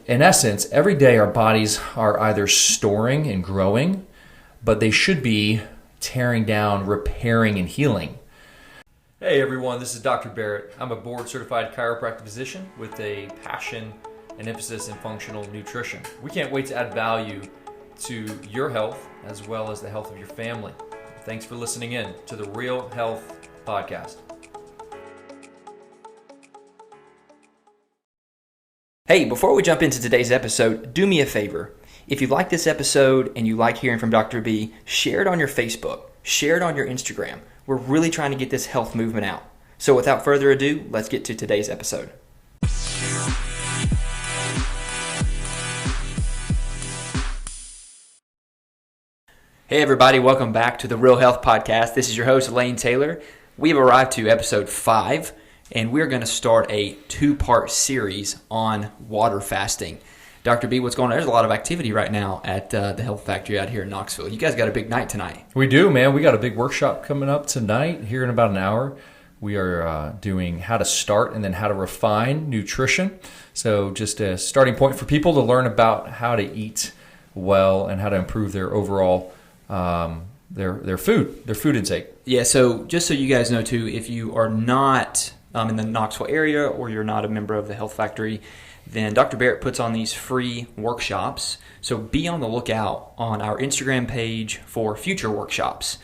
in essence, every day our bodies are either storing and growing, but they should be tearing down, repairing, and healing. Hey everyone, this is Dr. Barrett. I'm a board-certified chiropractic physician with a passion and emphasis in functional nutrition. We can't wait to add value to your health as well as the health of your family. Thanks for listening in to the Real Health Podcast. Hey, before we jump into today's episode, do me a favor. If you like this episode and you like hearing from Dr. B, share it on your Facebook, share it on your Instagram. We're really trying to get this health movement out. So without further ado, let's get to today's episode. Hey everybody, welcome back to the Real Health Podcast. This is your host, Lane Taylor. We have arrived to episode 5, and we're going to start a 2-part series on water fasting. Dr. B, what's going on? There's a lot of activity right now at the Health Factory out here in Knoxville. You guys got a big night tonight. We do, man. We got a big workshop coming up tonight here in about an hour. We are doing how to start and then how to refine nutrition. So just a starting point for people to learn about how to eat well and how to improve their overall their food intake. Yeah, so just so you guys know too, if you are not in the Knoxville area or you're not a member of the Health Factory, then Dr. Barrett puts on these free workshops. So be on the lookout on our Instagram page for future workshops.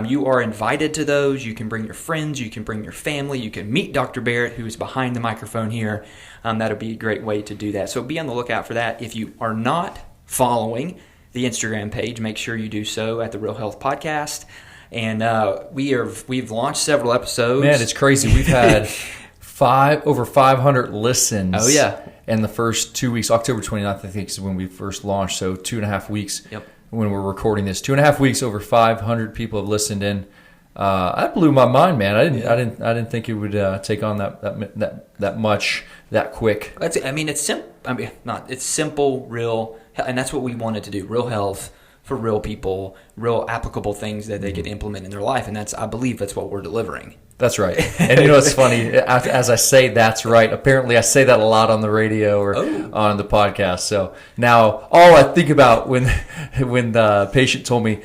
You are invited to those. You can bring your friends, you can bring your family, you can meet Dr. Barrett, who is behind the microphone here. That'll be a great way to do that. So be on the lookout for that. If you are not following the Instagram page, make sure you do so at the Real Health Podcast. And we've launched several episodes. Man, it's crazy. We've had over 500 listens. Oh yeah. In the first 2 weeks, October 29th, I think, is when we first launched. So 2.5 weeks. Yep. When we're recording this, 2.5 weeks, over 500 people have listened in. That blew my mind, man. I didn't think it would take on that much that quick. It's simple, real, and that's what we wanted to do. Real health for real people, real applicable things that they can implement in their life, and I believe that's what we're delivering. That's right. And you know, it's funny, as I say that's right, apparently I say that a lot on the radio or on the podcast. So now all I think about when the patient told me,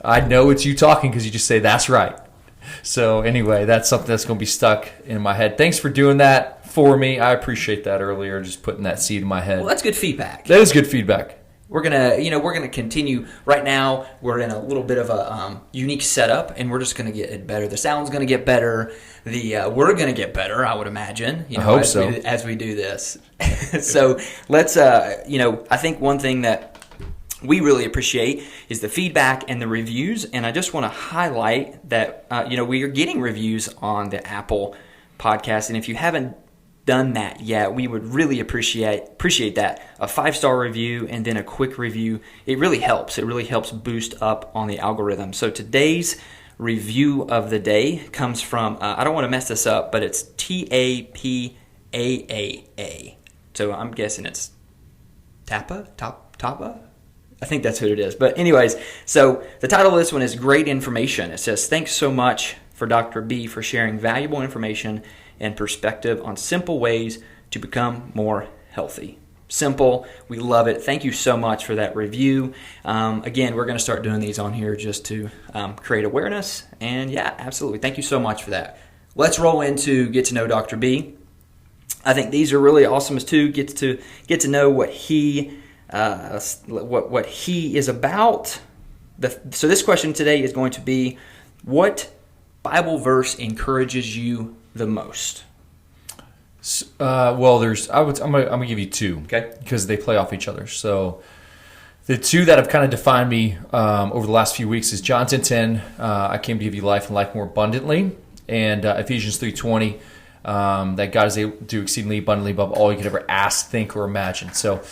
I know it's you talking because you just say that's right. So anyway, that's something that's going to be stuck in my head. Thanks for doing that for me. I appreciate that earlier, just putting that seed in my head. Well, that's good feedback. That is good feedback. We're gonna continue. Right now, we're in a little bit of a unique setup, and we're just gonna get it better. The sound's gonna get better. We're gonna get better, I would imagine. I hope so. As we do this. So let's. I think one thing that we really appreciate is the feedback and the reviews, and I just want to highlight that we are getting reviews on the Apple podcast, and if you haven't done that yet, we would really appreciate that. A 5-star review and then a quick review. It really helps. It really helps boost up on the algorithm. So today's review of the day comes from, I don't want to mess this up, but it's TAPAAA. So I'm guessing it's Tapa? I think that's what it is. But anyways, so the title of this one is Great Information. It says, thanks so much for Dr. B for sharing valuable information and perspective on simple ways to become more healthy. Simple. We love it. Thank you so much for that review. Again, we're going to start doing these on here just to create awareness. And yeah, absolutely. Thank you so much for that. Let's roll into Get to Know Dr. B. I think these are really awesome too. Get to know what he is about. So this question today is going to be, what Bible verse encourages you the most? Well, I'm gonna give you 2, okay, because they play off each other. So the 2 that have kind of defined me over the last few weeks is John 10:10. I came to give you life and life more abundantly, and Ephesians 3:20. That God is able to do exceedingly abundantly above all you could ever ask, think, or imagine. So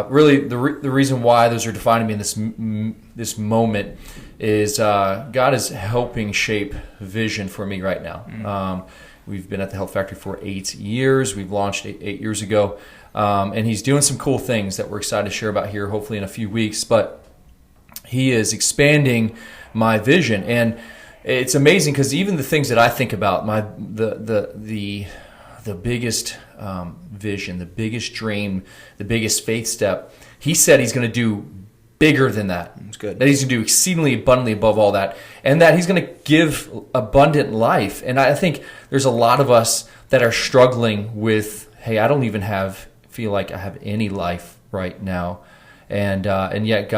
really the reason why those are defining me in this moment is God is helping shape vision for me right now. We've been at the Health Factory for 8 years. We've launched 8 years ago. And he's doing some cool things that we're excited to share about here, hopefully in a few weeks. But he is expanding my vision. And it's amazing because even the things that I think about, the the biggest vision, the biggest dream, the biggest faith step. He said he's going to do bigger than that. That's good. That he's going to do exceedingly abundantly above all that, and that he's going to give abundant life. And I think there's a lot of us that are struggling with, hey, I don't even feel like I have any life right now. And yet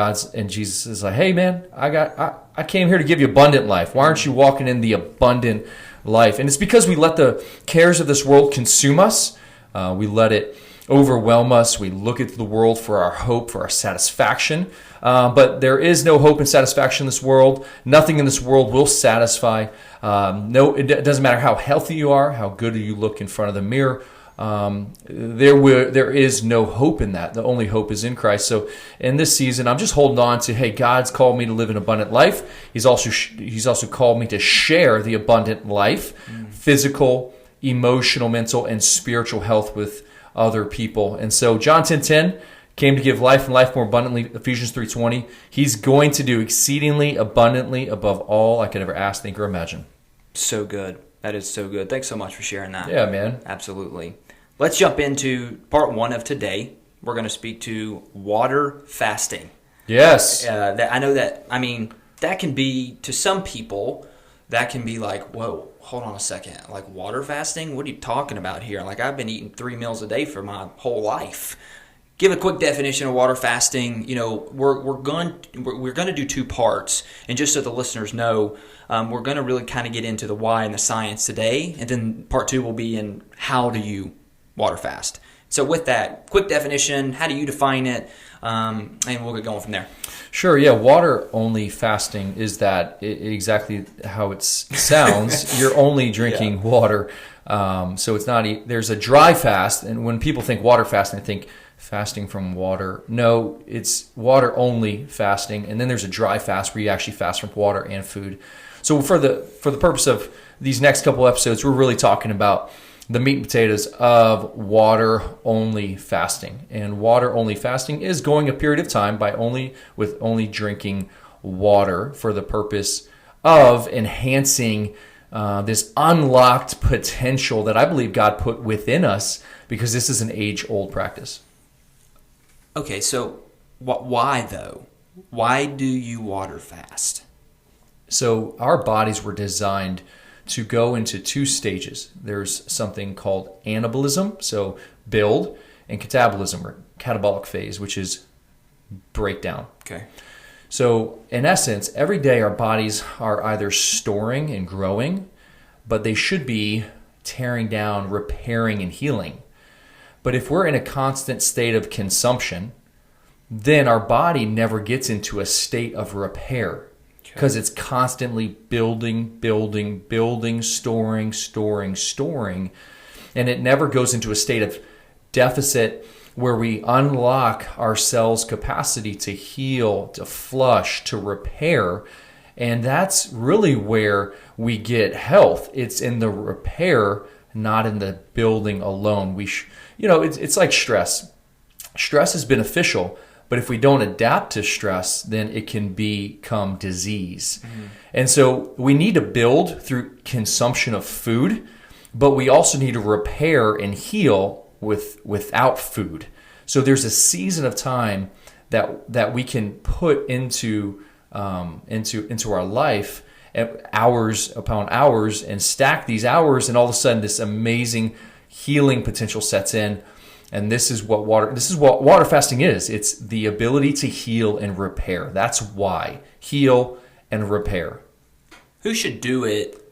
Jesus is like, hey man, I came here to give you abundant life. Why aren't you walking in the abundant life? And it's because we let the cares of this world consume us. We let it overwhelm us. We look at the world for our hope, for our satisfaction. But there is no hope and satisfaction in this world. Nothing in this world will satisfy. It doesn't matter how healthy you are, how good you look in front of the mirror. There is no hope in that. The only hope is in Christ. So in this season, I'm just holding on to, hey, God's called me to live an abundant life. He's also called me to share the abundant life, physical, emotional, mental, and spiritual health with other people. And so John 10:10 came to give life and life more abundantly. Ephesians 3:20. He's going to do exceedingly abundantly above all I could ever ask, think, or imagine. So good. That is so good. Thanks so much for sharing that. Yeah, man. Absolutely. Let's jump into part 1 of today. We're going to speak to water fasting. Yes. That can be, to some people, that can be like, whoa, hold on a second. Like water fasting? What are you talking about here? Like I've been eating 3 meals a day for my whole life. Give a quick definition of water fasting. We're going to do 2 parts, and just so the listeners know, we're going to really kind of get into the why and the science today, and then part 2 will be in how do you water fast. So with that, quick definition, how do you define it, and we'll get going from there. Sure, yeah. Water-only fasting is that exactly how it sounds. You're only drinking water. So it's not. There's a dry fast, and when people think water fasting, they think fasting from water. No, it's water-only fasting, and then there's a dry fast where you actually fast from water and food. So for the purpose of these next couple episodes, we're really talking about the meat and potatoes of water-only fasting. And water-only fasting is going a period of time with only drinking water for the purpose of enhancing this unlocked potential that I believe God put within us, because this is an age-old practice. Okay, so why though? Why do you water fast? So our bodies were designed to go into 2 stages. There's something called anabolism, so build, and catabolism, or catabolic phase, which is breakdown. Okay. So in essence, every day our bodies are either storing and growing, but they should be tearing down, repairing, and healing. But if we're in a constant state of consumption, then our body never gets into a state of repair, because it's constantly building, storing, and it never goes into a state of deficit where we unlock our cells' capacity to heal, to flush, to repair. And that's really where we get health. It's in the repair, not in the building alone. It's like stress. Stress is beneficial, but if we don't adapt to stress, then it can become disease. Mm-hmm. And so we need to build through consumption of food, but we also need to repair and heal without food. So there's a season of time that we can put into our life, hours upon hours, and stack these hours, and all of a sudden this amazing healing potential sets in. And this is what water fasting is. It's the ability to heal and repair. That's why. Heal and repair. Who should do it?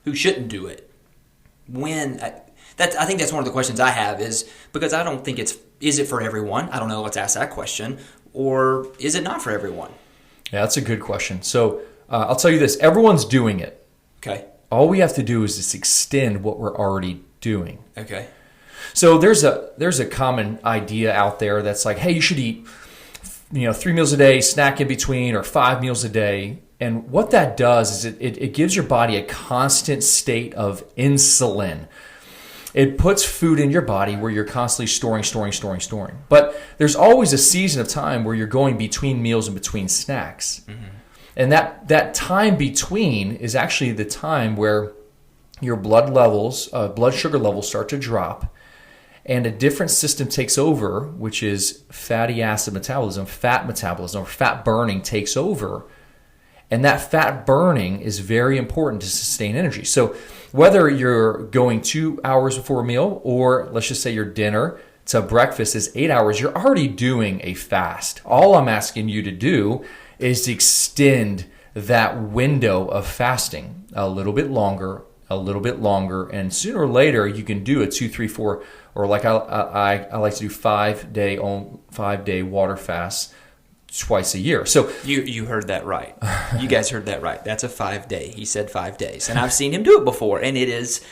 Who shouldn't do it? I think that's one of the questions I have, is because I don't think is it for everyone? I don't know. Let's ask that question. Or is it not for everyone? Yeah, that's a good question. So I'll tell you this. Everyone's doing it. Okay. All we have to do is just extend what we're already doing. Okay. So there's a common idea out there that's like, hey, you should eat 3 meals a day, snack in between, or 5 meals a day. And what that does is it gives your body a constant state of insulin. It puts food in your body where you're constantly storing. But there's always a season of time where you're going between meals and between snacks. Mm-hmm. And that time between is actually the time where your blood sugar levels start to drop, and a different system takes over, which is fatty acid metabolism, or fat burning takes over. And that fat burning is very important to sustain energy. So whether you're going 2 hours before a meal, or let's just say your dinner to breakfast is 8 hours, you're already doing a fast. All I'm asking you to do is to extend that window of fasting a little bit longer, and sooner or later you can do a 2, 3, 4, or like I like to do 5 day water fasts twice a year. So you heard that right. You guys heard that right. That's a 5 day. He said 5 days, and I've seen him do it before, and it is.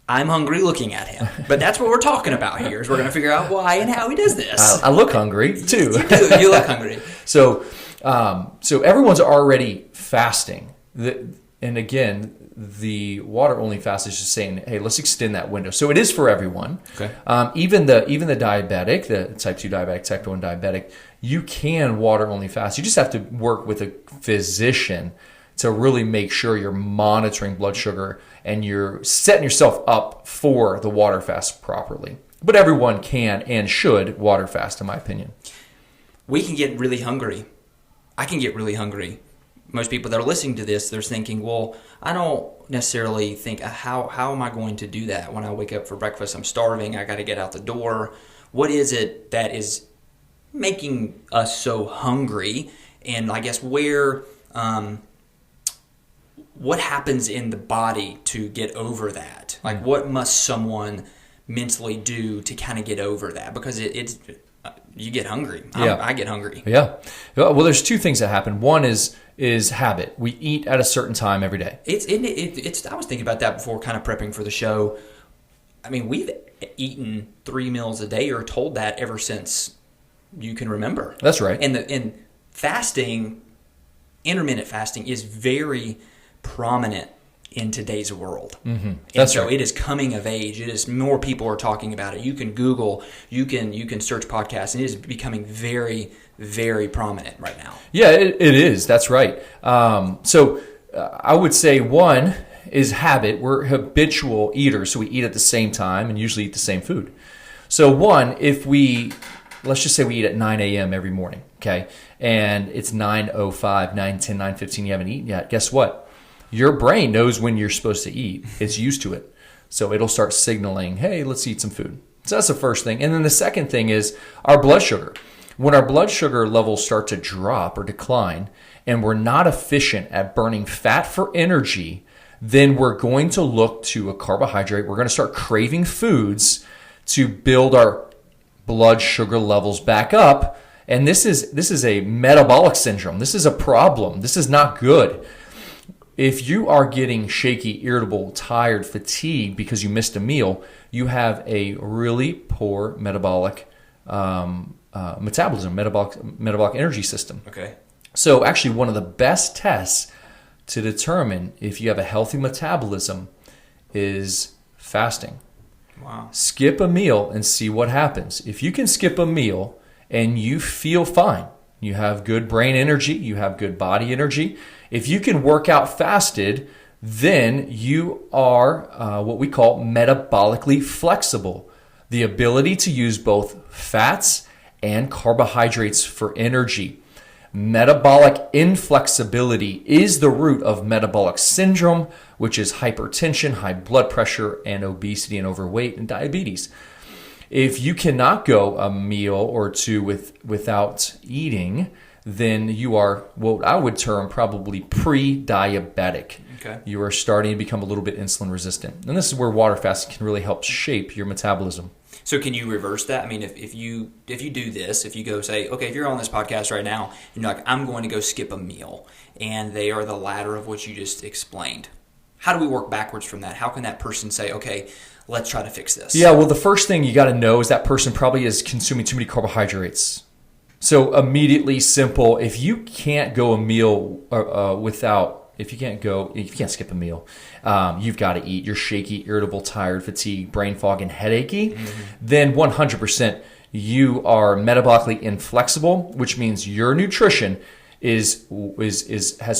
I'm hungry looking at him, but that's what we're talking about here. Is we're going to figure out why and how he does this. I look hungry too. You do. You look hungry. So everyone's already fasting. And again, the water only fast is just saying, hey, let's extend that window. So it is for everyone. Okay. Even the diabetic, the type 2 diabetic, type 1 diabetic, you can water only fast. You just have to work with a physician to really make sure you're monitoring blood sugar and you're setting yourself up for the water fast properly. But everyone can and should water fast, in my opinion. We can get really hungry. I can get really hungry. Most people that are listening to this, they're thinking, well, I don't necessarily think, how am I going to do that when I wake up for breakfast? I'm starving. I got to get out the door. What is it that is making us so hungry? And I guess what happens in the body to get over that? Like, what must someone mentally do to kind of get over that? Because it's you get hungry. I get hungry. Yeah. Well, there's two things that happen. One is habit. We eat at a certain time every day. I was thinking about that before kind of prepping for the show. I mean, we've eaten 3 meals a day or told that ever since you can remember. That's right. And fasting, intermittent fasting, is very prominent in today's world. Mm-hmm. That's so right. It is coming of age. It is more people are talking about it. You can Google, you can search podcasts, and it is becoming very, very prominent right now. Yeah, it is. That's right. I would say one is habit. We're habitual eaters, so we eat at the same time and usually eat the same food. So one, let's just say we eat at 9 a.m. every morning, okay? And it's 9:05, 9:10, 9:15, you haven't eaten yet. Guess what? Your brain knows when you're supposed to eat. It's used to it. So it'll start signaling, hey, let's eat some food. So that's the first thing. And then the second thing is our blood sugar. When our blood sugar levels start to drop or decline, and we're not efficient at burning fat for energy, then we're going to look to a carbohydrate. We're going to start craving foods to build our blood sugar levels back up. And this is a metabolic syndrome. This is a problem. This is not good. If you are getting shaky, irritable, tired, fatigued because you missed a meal, you have a really poor metabolic metabolism, metabolic energy system. Okay. So actually one of the best tests to determine if you have a healthy metabolism is fasting. Wow. Skip a meal and see what happens. If you can skip a meal and you feel fine, you have good brain energy, you have good body energy. If you can work out fasted, then you are what we call metabolically flexible. The ability to use both fats and carbohydrates for energy. Metabolic inflexibility is the root of metabolic syndrome, which is hypertension, high blood pressure, and obesity and overweight and diabetes. If you cannot go a meal or two without eating, then you are what I would term probably pre-diabetic. Okay. You are starting to become a little bit insulin resistant. And this is where water fasting can really help shape your metabolism. So can you reverse that? I mean, if you do this, if you go say, okay, if you're on this podcast right now, and you're like, I'm going to go skip a meal, and they are the latter of what you just explained, how do we work backwards from that? How can that person say, okay, let's try to fix this? Yeah, well, the first thing you got to know is that person probably is consuming too many carbohydrates. So immediately, simple, if you can't go a meal if you can't skip a meal, you've got to eat. You're shaky, irritable, tired, fatigued, brain fog, and headachy. Mm-hmm. Then 100% you are metabolically inflexible, which means your nutrition has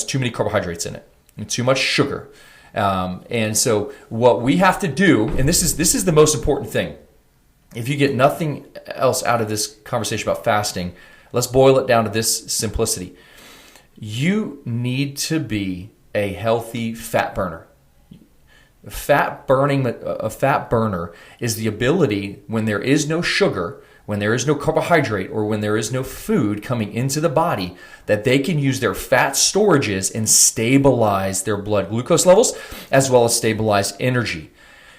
too many carbohydrates in it and too much sugar. And so what we have to do, and this is the most important thing. If you get nothing else out of this conversation about fasting, let's boil it down to this simplicity. You need to be a healthy fat burner. A fat burner is the ability when there is no sugar, when there is no carbohydrate, or when there is no food coming into the body, that they can use their fat storages and stabilize their blood glucose levels as well as stabilize energy.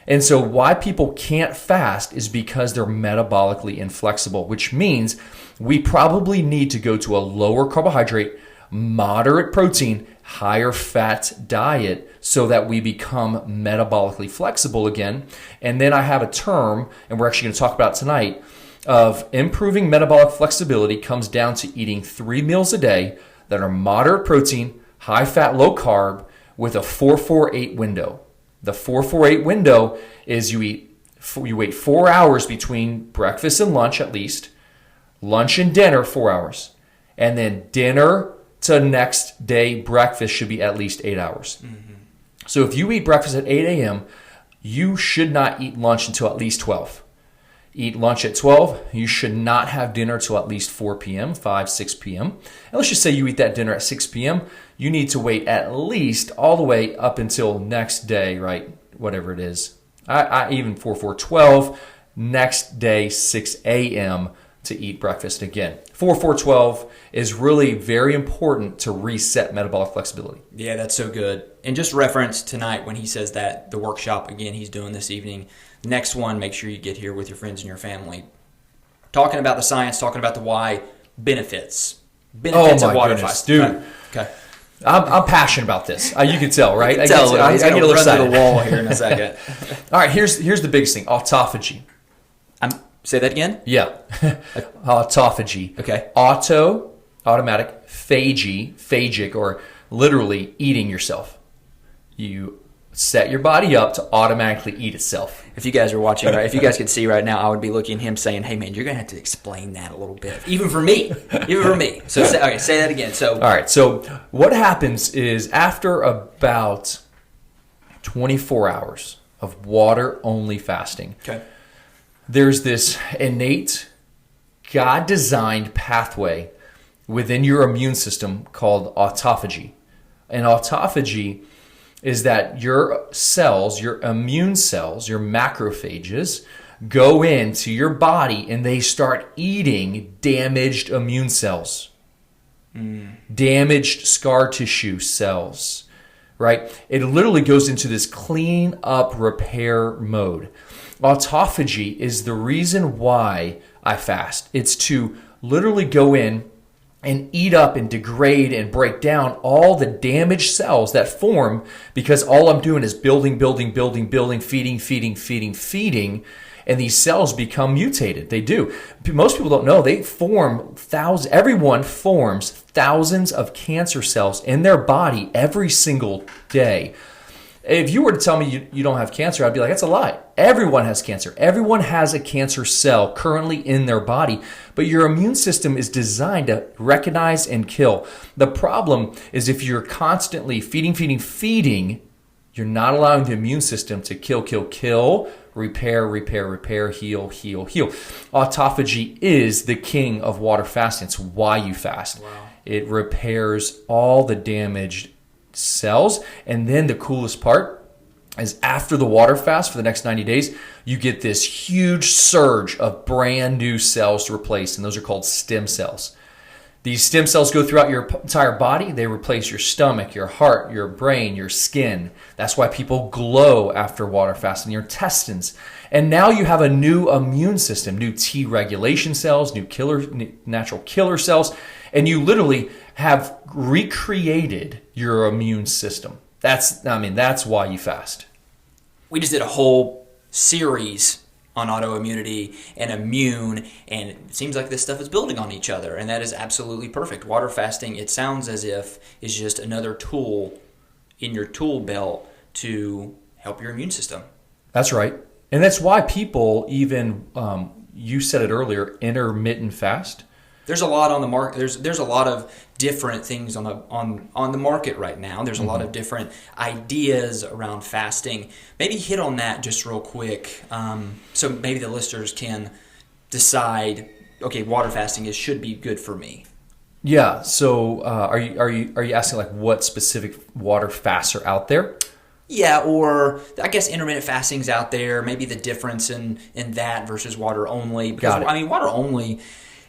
And so why people can't fast is because they're metabolically inflexible, which means we probably need to go to a lower carbohydrate, moderate protein, higher fat diet so that we become metabolically flexible again. And then I have a term, and we're actually going to talk about it tonight, of improving metabolic flexibility comes down to eating 3 meals a day that are moderate protein, high fat, low carb with a 4-4-8 window. The 4-4-8 window is you wait 4 hours between breakfast and lunch at least, lunch and dinner 4 hours, and then dinner to next day breakfast should be at least 8 hours. Mm-hmm. So if you eat breakfast at 8 a.m., you should not eat lunch until at least 12. Eat lunch at 12. You should not have dinner till at least 4 p.m., 5, 6 p.m. And let's just say you eat that dinner at 6 p.m. You need to wait at least all the way up until next day, right? Whatever it is. I even 4-4-12, next day 6 a.m. to eat breakfast again. 4-4-12 is really very important to reset metabolic flexibility. Yeah, that's so good. And just reference tonight when he says that, the workshop, again, he's doing this evening. Next one, make sure you get here with your friends and your family. Talking about the science, talking about the why, benefits. Benefits of water fasting. Dude. Okay. I'm passionate about this. You can tell, right? I get a little excited. The wall here in a second. All right, here's the biggest thing, autophagy. Say that again? Yeah. Autophagy. Okay. Automatic, phagic, or literally eating yourself. You set your body up to automatically eat itself. If you guys are watching, right? If you guys could see right now, I would be looking at him saying, "Hey, man, you're gonna have to explain that a little bit, even for me." So, say that again. So, all right. So, what happens is after about 24 hours of water-only fasting, okay, there's this innate, God-designed pathway within your immune system called autophagy, and autophagy is that your cells, your immune cells, your macrophages, go into your body and they start eating damaged immune cells, damaged scar tissue cells, right? It literally goes into this clean up repair mode. Autophagy is the reason why I fast. It's to literally go in and eat up and degrade and break down all the damaged cells that form because all I'm doing is building, feeding, and these cells become mutated. They do. Most people don't know they form thousands. Everyone forms thousands of cancer cells in their body every single day. If you were to tell me you don't have cancer, I'd be like, that's a lie. Everyone has cancer. Everyone has a cancer cell currently in their body, but your immune system is designed to recognize and kill. The problem is if you're constantly feeding, you're not allowing the immune system to kill, repair, heal. Autophagy is the king of water fasting. It's why you fast. Wow. It repairs all the damaged cells. And then the coolest part is after the water fast for the next 90 days, you get this huge surge of brand new cells to replace, and those are called stem cells. These stem cells go throughout your entire body. They replace your stomach, your heart, your brain, your skin. That's why people glow after water fasting, your intestines. And now you have a new immune system, new T regulation cells, new natural killer cells, and you literally have recreated your immune system. That's why you fast. We just did a whole series on autoimmunity and immune, and it seems like this stuff is building on each other, and that is absolutely perfect. Water fasting, it sounds as if, is just another tool in your tool belt to help your immune system. That's right. And that's why people even, you said it earlier, intermittent fast. There's a lot on the market. There's a lot of different things on the market right now. There's a lot of different ideas around fasting. Maybe hit on that just real quick, so maybe the listeners can decide, okay, water fasting should be good for me. Yeah. So are you asking like what specific water fasts are out there? Yeah, or I guess intermittent fasting's out there. Maybe the difference in that versus water only. Because I mean, water only,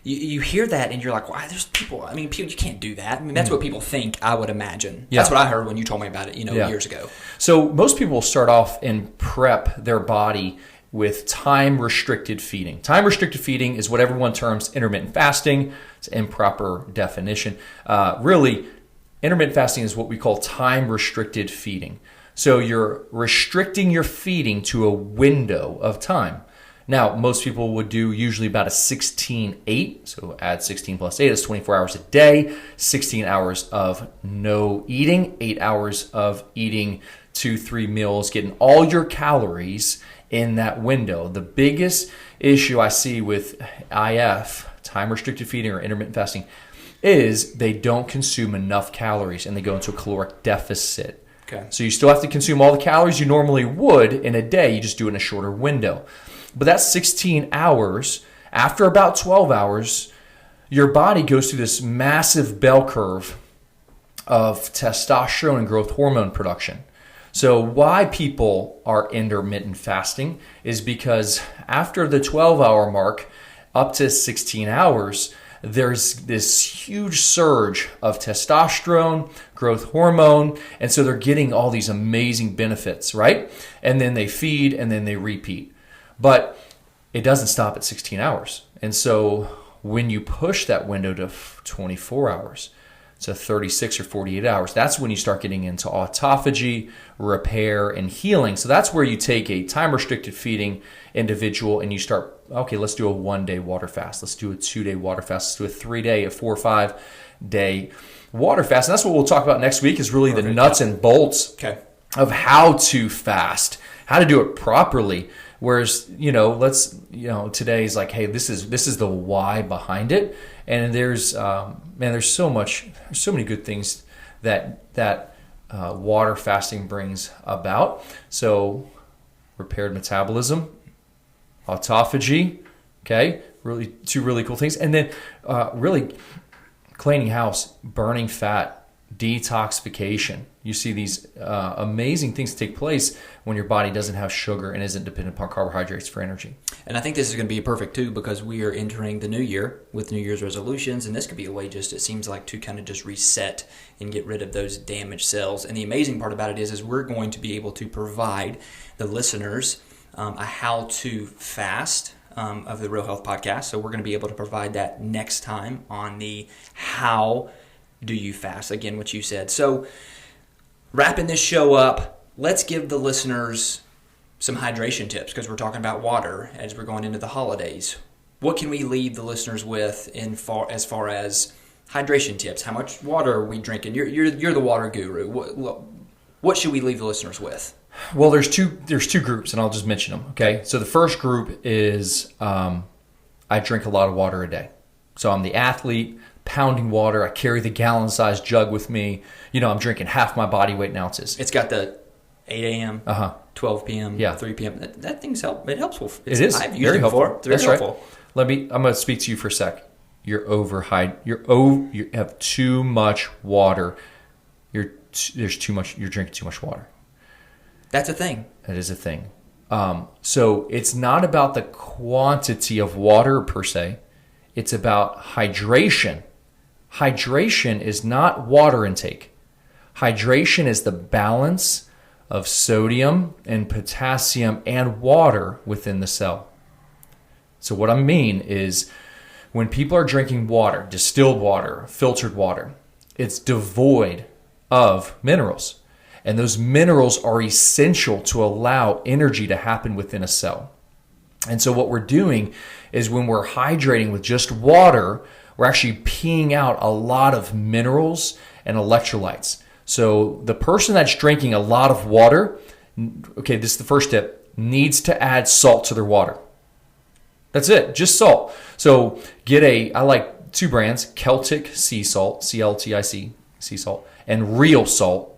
you hear that and you're like, why? There's people. I mean, people, you can't do that. I mean, that's what people think. I would imagine. Yeah. That's what I heard when you told me about it. Years ago. So most people start off and prep their body with time-restricted feeding. Time-restricted feeding is what everyone terms intermittent fasting. It's an improper definition. Really, intermittent fasting is what we call time-restricted feeding. So you're restricting your feeding to a window of time. Now, most people would do usually about a 16-8. So add 16 plus 8 is 24 hours a day, 16 hours of no eating, 8 hours of eating 2-3 meals, getting all your calories in that window. The biggest issue I see with IF, time-restricted feeding or intermittent fasting, is they don't consume enough calories and they go into a caloric deficit. Okay. So you still have to consume all the calories you normally would in a day. You just do it in a shorter window. But that's 16 hours. After about 12 hours, your body goes through this massive bell curve of testosterone and growth hormone production. So why people are intermittent fasting is because after the 12-hour mark, up to 16 hours, there's this huge surge of testosterone, growth hormone, and so they're getting all these amazing benefits, right? And then they feed and then they repeat. But it doesn't stop at 16 hours. And so when you push that window to 24 hours, to 36 or 48 hours, that's when you start getting into autophagy, repair, and healing. So that's where you take a time-restricted feeding individual and you start, okay, let's do a 1-day water fast. Let's do a 2-day water fast. Let's do a 3-day, a 4 or 5-day water fast. And that's what we'll talk about next week is really the nuts and bolts of how to fast, how to do it properly. Whereas, today's like, hey, this is the why behind it. And there's so many good things that water fasting brings about. So repaired metabolism, autophagy, okay, really two really cool things. And then really cleaning house, burning fat, detoxification. You see these amazing things take place when your body doesn't have sugar and isn't dependent upon carbohydrates for energy. And I think this is going to be perfect too because we are entering the new year with New Year's resolutions, and this could be a way it seems like to kind of just reset and get rid of those damaged cells. And the amazing part about it is we're going to be able to provide the listeners a how-to fast of the Real Health Podcast. So we're going to be able to provide that next time on the how do you fast, again, what you said. So wrapping this show up, let's give the listeners some hydration tips because we're talking about water as we're going into the holidays. What can we leave the listeners with as far as hydration tips? How much water are we drinking? You're the water guru. What should we leave the listeners with? Well, there's two groups, and I'll just mention them. Okay, so the first group is I drink a lot of water a day. So I'm the athlete, pounding water. I carry the gallon-sized jug with me. I'm drinking half my body weight in ounces. It's got the 8 a.m., 12 p.m., 3 p.m. That thing's help. It helps. It is. I've used it before. It's very helpful. Right. I'm going to speak to you for a sec. You have too much water. You're drinking too much water. That's a thing. That is a thing. So it's not about the quantity of water per se. It's about hydration. Hydration is not water intake. Hydration is the balance of sodium and potassium and water within the cell. So what I mean is when people are drinking water, distilled water, filtered water, it's devoid of minerals. And those minerals are essential to allow energy to happen within a cell. And so what we're doing is when we're hydrating with just water, we're actually peeing out a lot of minerals and electrolytes. So the person that's drinking a lot of water, okay, this is the first tip, needs to add salt to their water. That's it, just salt. So I like two brands, Celtic Sea Salt, CLTIC, sea salt, and Real Salt.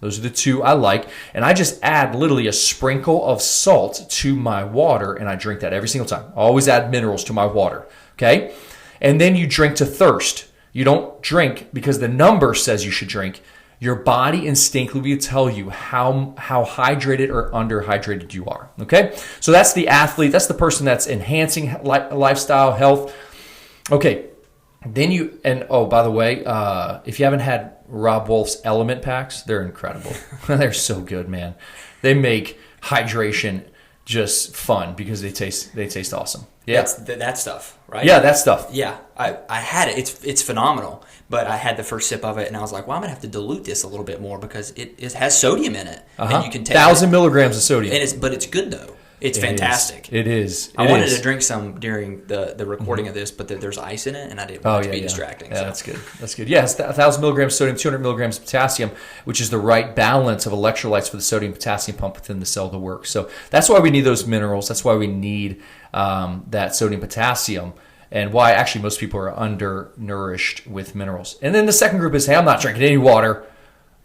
Those are the two I like. And I just add literally a sprinkle of salt to my water, and I drink that every single time. I always add minerals to my water, okay? And then you drink to thirst. You don't drink because the number says you should drink. Your body instinctively will tell you how hydrated or underhydrated you are, okay? So that's the athlete. That's the person that's enhancing lifestyle, health. Okay, then oh, by the way, if you haven't had Rob Wolf's Element Packs, they're incredible. They're so good, man. They make hydration just fun because they taste awesome. Yeah, That's that stuff, right? Yeah, that stuff. Yeah, I had it. It's phenomenal. But I had the first sip of it, and I was like, well, I'm going to have to dilute this a little bit more because it has sodium in it. And you can take 1,000 milligrams of sodium. But it's good, though. It's fantastic. It is. I wanted to drink some during the recording of this, but there's ice in it, and I didn't want it to be distracting. Yeah, so. that's good. That's good. Yeah, it's 1,000 milligrams of sodium, 200 milligrams of potassium, which is the right balance of electrolytes for the sodium-potassium pump within the cell to work. So that's why we need those minerals. That's why we need that sodium-potassium, and why actually most people are undernourished with minerals. And then the second group is, hey, I'm not drinking any water.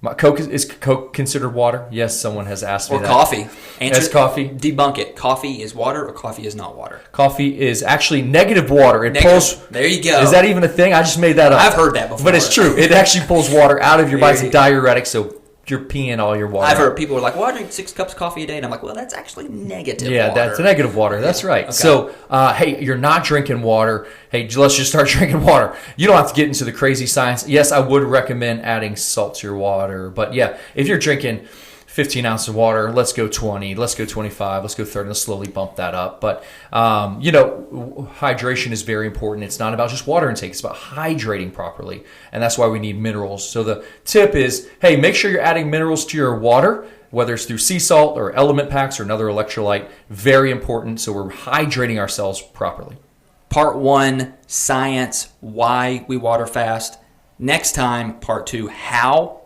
Is Coke considered water? Yes, someone has asked me that. Or coffee. It's coffee. Debunk it. Coffee is water or coffee is not water? Coffee is actually negative water. It pulls. There you go. Is that even a thing? I just made that up. I've heard that before. But it's true. It actually pulls water out of your body. It's a diuretic, so you're peeing all your water. I've heard people are like, well, I drink 6 cups of coffee a day. And I'm like, well, that's actually negative water. That's a negative water. That's right. Okay. So, hey, you're not drinking water. Hey, let's just start drinking water. You don't have to get into the crazy science. Yes, I would recommend adding salt to your water. But yeah, if you're drinking 15 ounces of water, let's go 20, let's go 25, let's go 30, let's slowly bump that up. But, hydration is very important. It's not about just water intake. It's about hydrating properly. And that's why we need minerals. So the tip is, hey, make sure you're adding minerals to your water, whether it's through sea salt or Element Packs or another electrolyte. Very important. So we're hydrating ourselves properly. Part 1, science, why we water fast. Next time, part 2, how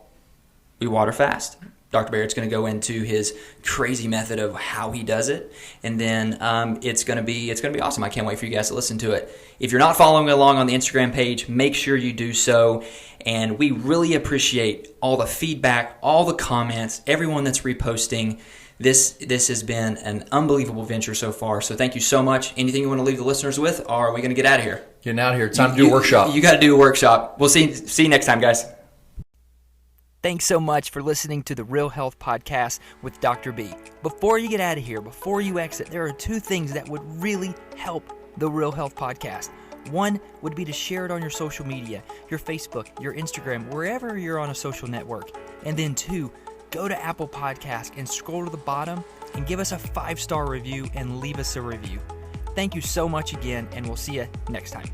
we water fast. Dr. Barrett's going to go into his crazy method of how he does it, and then it's going to be awesome. I can't wait for you guys to listen to it. If you're not following along on the Instagram page, make sure you do so. And we really appreciate all the feedback, all the comments, everyone that's reposting. This has been an unbelievable venture so far. So thank you so much. Anything you want to leave the listeners with, or are we going to get out of here? Getting out of here. Time to do a workshop. You got to do a workshop. We'll see you next time, guys. Thanks so much for listening to the Real Health Podcast with Dr. B. Before you get out of here, before you exit, there are 2 things that would really help the Real Health Podcast. One would be to share it on your social media, your Facebook, your Instagram, wherever you're on a social network. And then 2, go to Apple Podcasts and scroll to the bottom and give us a 5-star review and leave us a review. Thank you so much again, and we'll see you next time.